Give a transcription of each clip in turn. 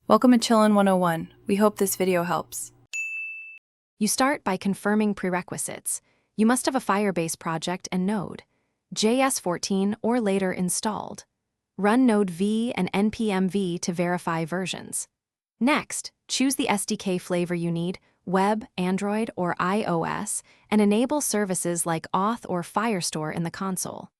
Welcome to Chillin' 101. We hope this video helps. You start by confirming prerequisites. You must have a Firebase project and Node, JS 14 or later installed. Run Node V and npm v to verify versions. Next, choose the SDK flavor you need, web, Android, or iOS, and enable services like Auth or Firestore in the console.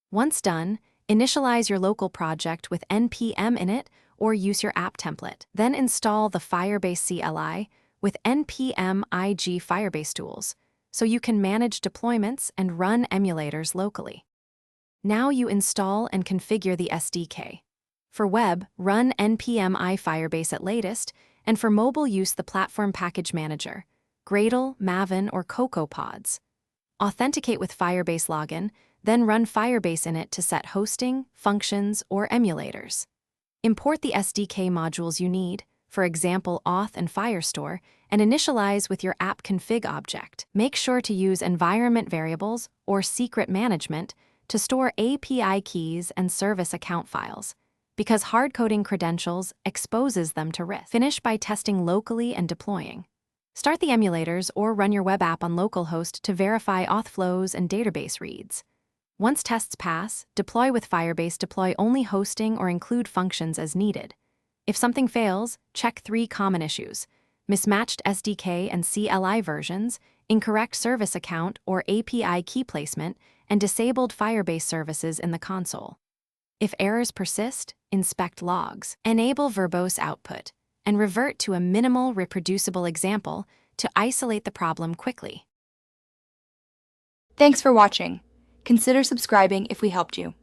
Once done, initialize your local project with npm init or use your app template. Then install the Firebase CLI with npm ig Firebase tools, so you can manage deployments and run emulators locally. Now you install and configure the SDK. For web, run npm i Firebase at latest, and for mobile, use the Platform Package Manager, Gradle, Maven, or CocoaPods. Authenticate with Firebase login, then run Firebase init to set hosting, functions, or emulators. Import the SDK modules you need, for example Auth and Firestore, and initialize with your app config object. Make sure to use environment variables or secret management to store API keys and service account files, because hard-coding credentials exposes them to risk. Finish by testing locally and deploying. Start the emulators or run your web app on localhost to verify auth flows and database reads. Once tests pass, deploy with Firebase. Deploy only hosting or include functions as needed. If something fails, check 3 common issues: mismatched SDK and CLI versions, incorrect service account or API key placement, and disabled Firebase services in the console. If errors persist, inspect logs. Enable verbose output, and revert to a minimal reproducible example to isolate the problem quickly. Thanks for watching. Consider subscribing if we helped you.